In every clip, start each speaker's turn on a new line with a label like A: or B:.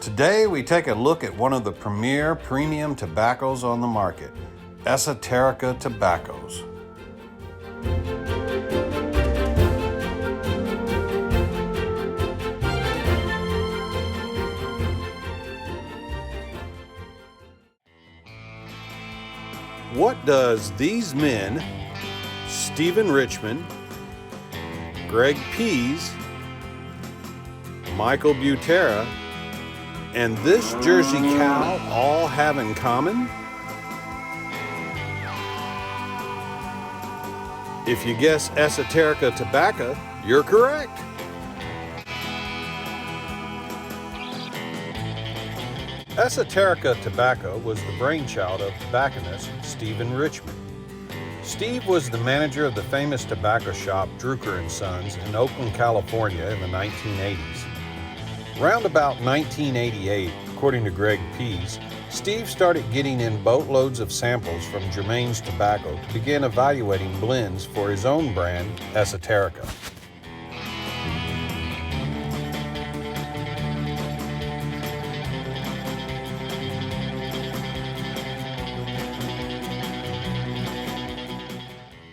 A: Today we take a look at one of the premier premium tobaccos on the market, Esoterica tobaccos. What does these men, Stephen Richmond, Greg Pease, Michael Butera, and this Jersey cow all have in common? If you guess Esoterica tobacco, you're correct. Esoterica tobacco was the brainchild of tobacconist Stephen Richmond. Steve was the manager of the famous tobacco shop Drucker & Sons in Oakland, California in the 1980s. Round about 1988, according to Greg Pease, Steve started getting in boatloads of samples from Germain's tobacco to begin evaluating blends for his own brand, Esoterica.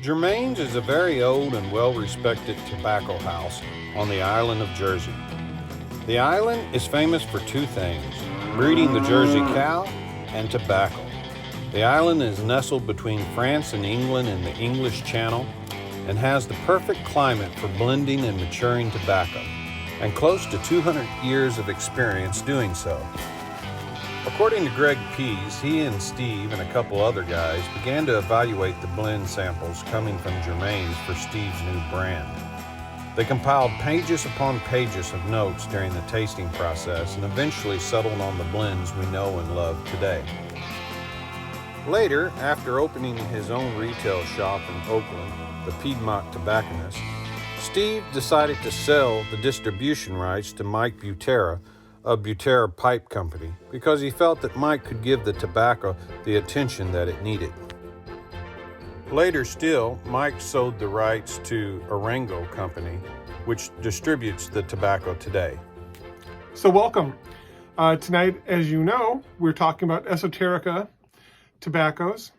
A: Germain's is a very old and well-respected tobacco house on the island of Jersey. The island is famous for two things: breeding the Jersey cow and tobacco. The island is nestled between France and England in the English Channel and has the perfect climate for blending and maturing tobacco, and close to 200 years of experience doing so. According to Greg Pease, he and Steve and a couple other guys began to evaluate the blend samples coming from Germain's for Steve's new brand. They compiled pages upon pages of notes during the tasting process and eventually settled on the blends we know and love today. Later, after opening his own retail shop in Oakland, the Piedmont Tobacconist, Steve decided to sell the distribution rights to Mike Butera of Butera Pipe Company because he felt that Mike could give the tobacco the attention that it needed. Later still, Mike sold the rights to Orengo Company, which distributes the tobacco today.
B: So welcome. Tonight, as you know, we're talking about Esoterica tobaccos.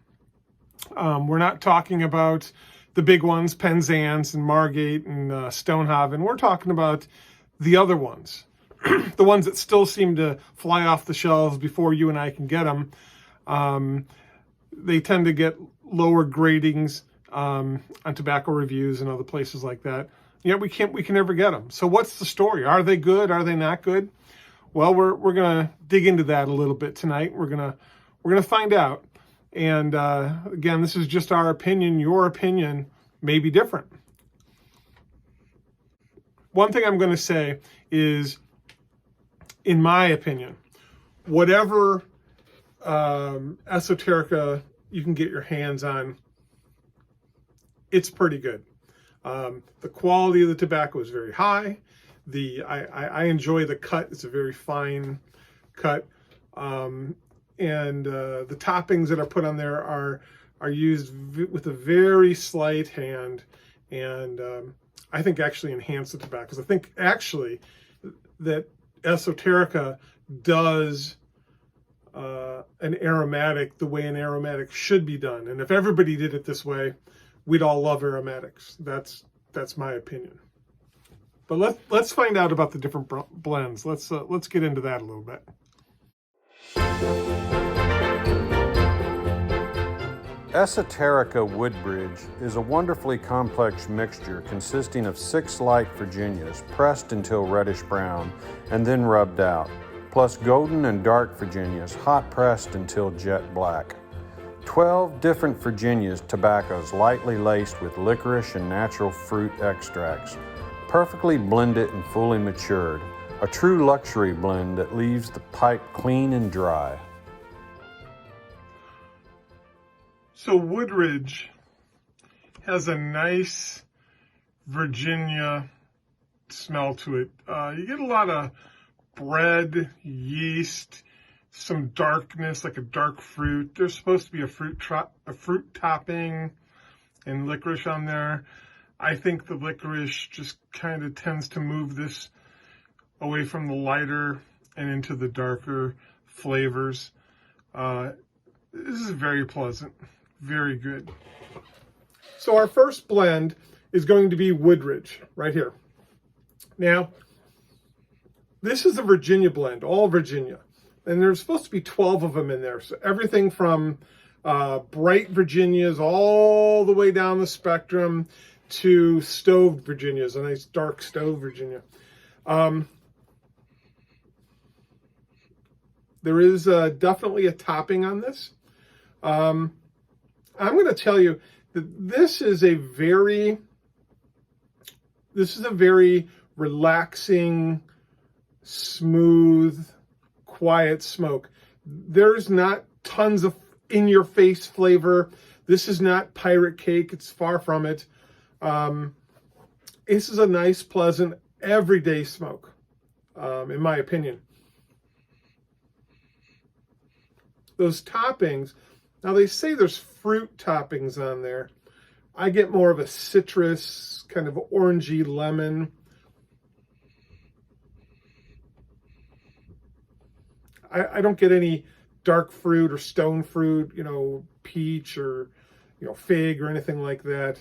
B: We're not talking about the big ones, Penzance and Margate and Stonehaven. We're talking about the other ones, the ones that still seem to fly off the shelves before you and I can get them. They tend to get lower gradings on tobacco reviews and other places like that. Yet we can never get them. So what's the story? Are they good? Are they not good? Well, we're gonna dig into that a little bit tonight. We're gonna find out. And again, this is just our opinion. Your opinion may be different. One thing I'm going to say is, in my opinion, whatever Esoterica you can get your hands on, it's pretty good. The quality of the tobacco is very high. I enjoy the cut. It's a very fine cut. And the toppings that are put on there are used with a very slight hand, and I think actually enhance the tobacco. Because I think actually that Esoterica does an aromatic the way an aromatic should be done. And if everybody did it this way, we'd all love aromatics. That's my opinion. But let's find out about the different blends. Let's get into that a little bit.
A: Esoterica Woodbridge is a wonderfully complex mixture consisting of 6 light Virginias pressed until reddish brown and then rubbed out, plus golden and dark Virginias hot pressed until jet black. 12 different Virginias tobaccos lightly laced with licorice and natural fruit extracts, perfectly blended and fully matured, a true luxury blend that leaves the pipe clean and dry.
B: So Woodbridge has a nice Virginia smell to it. You get a lot of bread, yeast, some darkness, like a dark fruit. There's supposed to be a fruit topping and licorice on there. I think the licorice just kind of tends to move this away from the lighter and into the darker flavors. This is very pleasant, very good. So our first blend is going to be Woodbridge, right here. Now, this is a Virginia blend, all Virginia. And there's supposed to be 12 of them in there. So everything from bright Virginias all the way down the spectrum to stoved Virginias, a nice dark stove Virginia. There is definitely a topping on this. I'm going to tell you that this is a very relaxing, smooth, quiet smoke. There's not tons of in-your-face flavor. This is not pirate cake. It's far from it. This is a nice, pleasant, everyday smoke, in my opinion. Those toppings, now they say there's fruit toppings on there. I get more of a citrus, kind of orangey lemon. I don't get any dark fruit or stone fruit, peach or, fig or anything like that.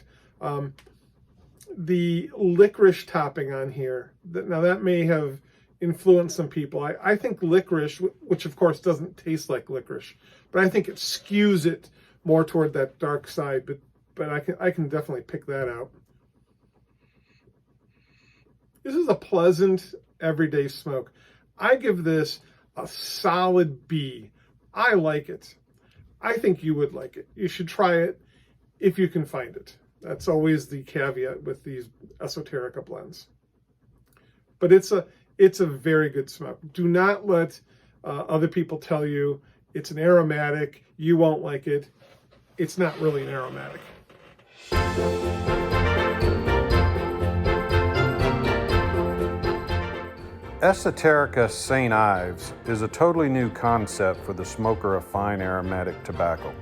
B: The licorice topping on here, now that may have influenced some people. I think licorice, which of course doesn't taste like licorice, but I think it skews it more toward that dark side, but I can definitely pick that out. This is a pleasant everyday smoke. I give this a solid B. I like it. I think you would like it. You should try it if you can find it. That's always the caveat with these Esoterica blends. But it's a very good smoke. Do not let other people tell you it's an aromatic, you won't like it. It's not really an aromatic.
A: Esoterica St. Ives is a totally new concept for the smoker of fine aromatic tobacco.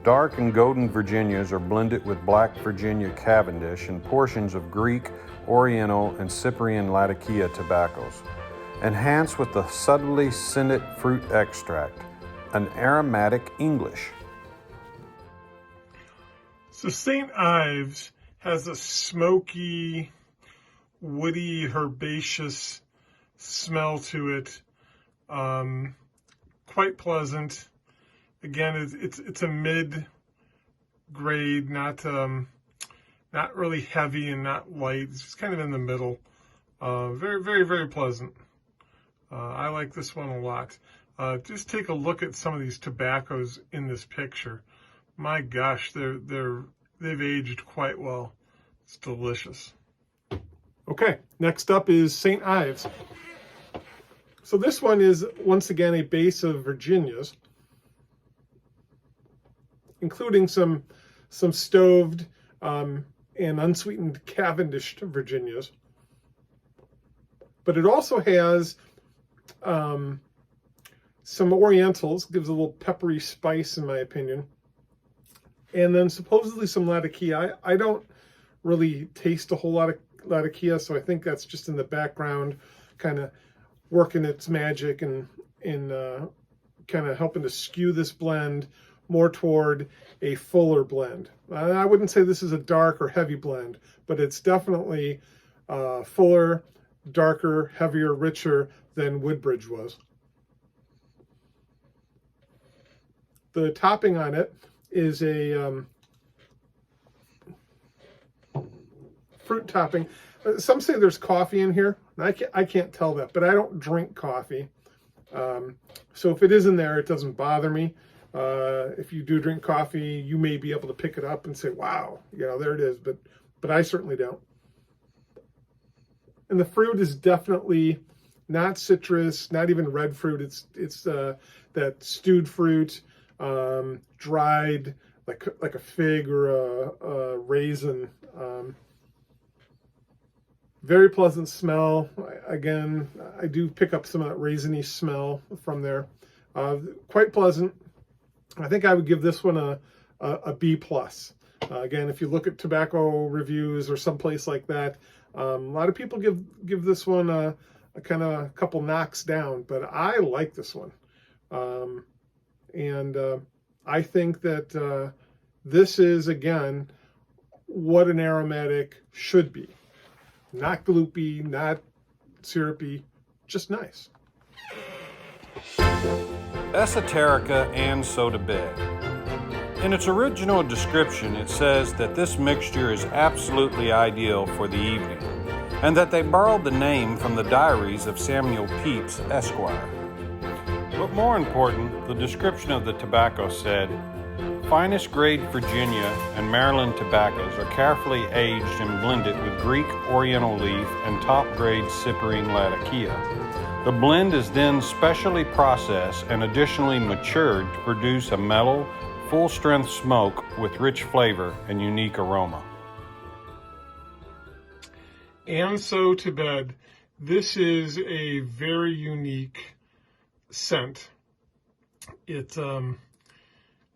A: Dark and golden Virginias are blended with black Virginia Cavendish and portions of Greek, Oriental, and Cyprian Latakia tobaccos, enhanced with the subtly scented fruit extract, an aromatic English.
B: So St. Ives has a smoky, woody, herbaceous smell to it. Quite pleasant. Again, it's a mid-grade, not really heavy and not light. It's just kind of in the middle. Very, very, very pleasant. I like this one a lot. Just take a look at some of these tobaccos in this picture. My gosh, they've aged quite well. It's delicious. Okay, next up is St. Ives. So this one is once again a base of Virginias, including some stoved and unsweetened Cavendish Virginias. But it also has some Orientals, gives a little peppery spice in my opinion. And then supposedly some Latakia. I don't really taste a whole lot of Latakia, so I think that's just in the background, kind of working its magic and kind of helping to skew this blend more toward a fuller blend. I wouldn't say this is a dark or heavy blend, but it's definitely fuller, darker, heavier, richer than Woodbridge was. The topping on it is a fruit topping. Some say there's coffee in here. I can't tell that, but I don't drink coffee. So if it is in there, it doesn't bother me. If you do drink coffee, you may be able to pick it up and say, wow, there it is. But I certainly don't. And the fruit is definitely not citrus, not even red fruit. It's that stewed fruit, dried, like a fig or a raisin. Very pleasant smell. Again, I do pick up some of that raisiny smell from there. Quite pleasant. I think I would give this one a B+. Again, if you look at tobacco reviews or someplace like that, a lot of people give this one a couple knocks down, but I like this one. And I think that this is, again, what an aromatic should be. Not gloopy, not syrupy, just nice.
A: Esoterica and Soda Bed. In its original description, it says that this mixture is absolutely ideal for the evening, and that they borrowed the name from the diaries of Samuel Pepys, Esquire. But more important, the description of the tobacco said, finest grade Virginia and Maryland tobaccos are carefully aged and blended with Greek Oriental leaf and top grade Cyperine latakia. The blend is then specially processed and additionally matured to produce a mellow, full-strength smoke with rich flavor and unique aroma.
B: And so to bed, this is a very unique scent. It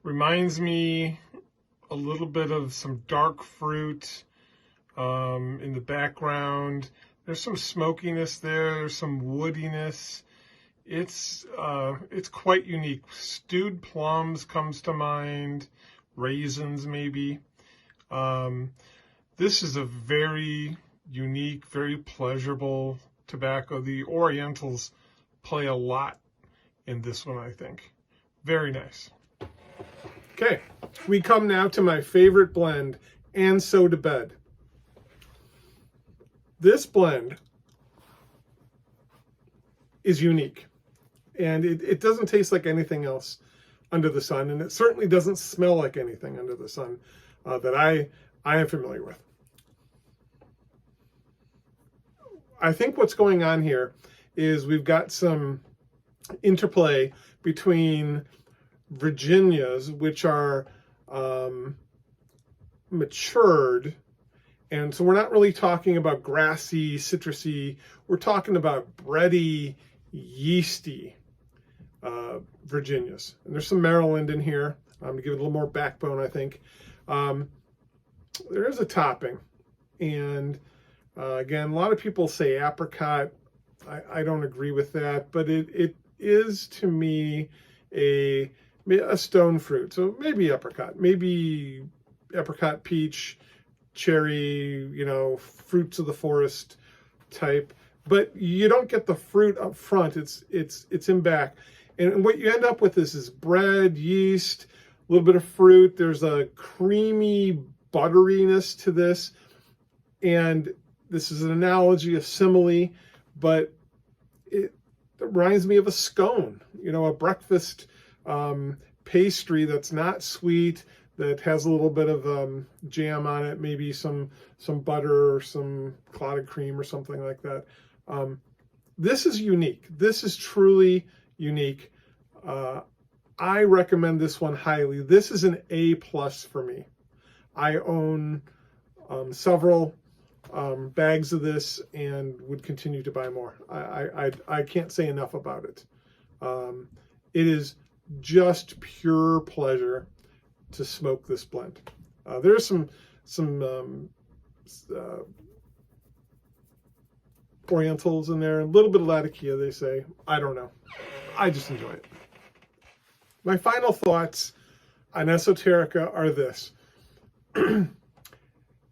B: reminds me a little bit of some dark fruit in the background. There's some smokiness there. There's some woodiness. It's quite unique. Stewed plums comes to mind. Raisins, maybe. This is a very unique, very pleasurable tobacco. The Orientals play a lot in this one, I think. Very nice. Okay, we come now to my favorite blend, and so to bed. This blend is unique, and it doesn't taste like anything else under the sun, and it certainly doesn't smell like anything under the sun that I am familiar with. I think what's going on here is we've got some interplay between Virginias, which are matured, and so we're not really talking about grassy, citrusy. We're talking about bready, yeasty Virginias. And there's some Maryland in here to give it a little more backbone, I think. There is a topping, and again, a lot of people say apricot. I don't agree with that, but it is to me a stone fruit. So maybe apricot, peach, cherry, fruits of the forest type. But you don't get the fruit up front. It's in back. And what you end up with is bread, yeast, a little bit of fruit. There's a creamy butteriness to this. And this is an analogy, a simile, but it reminds me of a scone, a breakfast pastry that's not sweet, that has a little bit of jam on it, maybe some butter or some clotted cream or something like that. This is unique. This is truly unique. I recommend this one highly. This is an A+ for me. I own several bags of this and would continue to buy more. I can't say enough about it. It is just pure pleasure to smoke this blend. There's some Orientals in there, a little bit of Latakia, they say. I don't know. I just enjoy it. My final thoughts on Esoterica are this.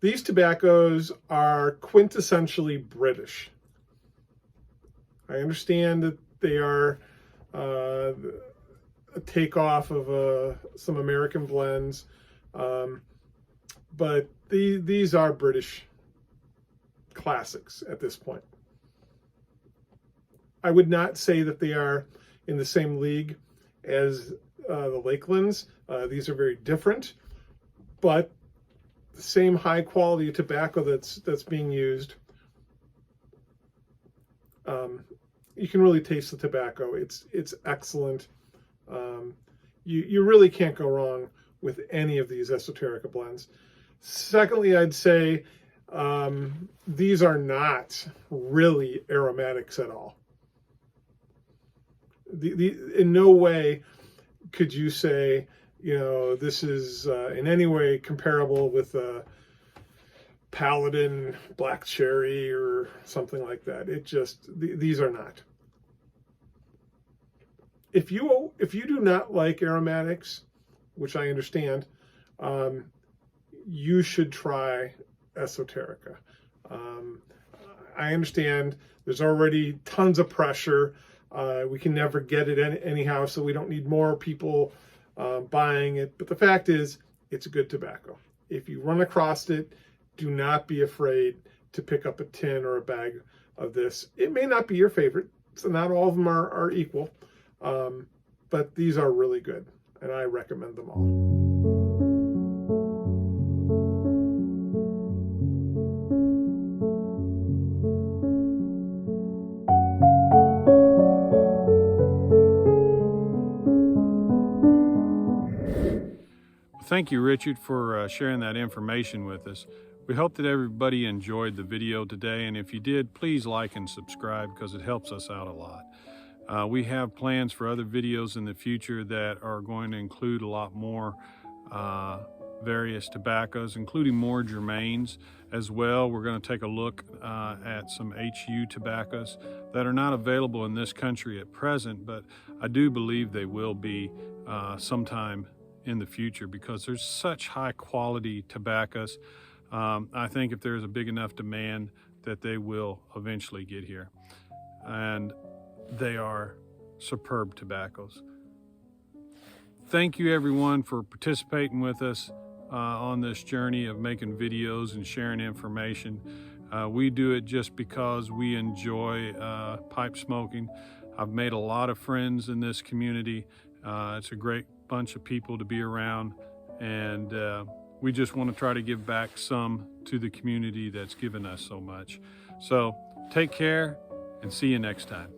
B: These tobaccos are quintessentially British. I understand that they are a takeoff of some American blends, but these are British classics at this point. I would not say that they are in the same league as the Lakelands. These are very different, but the same high quality tobacco that's being used. You can really taste the tobacco. It's excellent. You really can't go wrong with any of these Esoterica blends. Secondly, I'd say these are not really aromatics at all. In no way could you say, this is in any way comparable with Paladin black cherry or something like that. It just, these are not. If you do not like aromatics, which I understand, you should try Esoterica. I understand there's already tons of pressure. We can never get it anyhow, so we don't need more people buying it. But the fact is, it's a good tobacco. If you run across it, do not be afraid to pick up a tin or a bag of this. It may not be your favorite, so not all of them are equal, but these are really good, and I recommend them all.
A: Thank you, Richard, for sharing that information with us. We hope that everybody enjoyed the video today, and if you did, please like and subscribe because it helps us out a lot. We have plans for other videos in the future that are going to include a lot more various tobaccos, including more germains as well. We're going to take a look at some HU tobaccos that are not available in this country at present, but I do believe they will be sometime in the future because there's such high quality tobaccos. I think if there's a big enough demand that they will eventually get here, and they are superb tobaccos. Thank you everyone for participating with us on this journey of making videos and sharing information. We do it just because we enjoy pipe smoking. I've made a lot of friends in this community. It's a great bunch of people to be around, and we just want to try to give back some to the community that's given us so much. So take care and see you next time.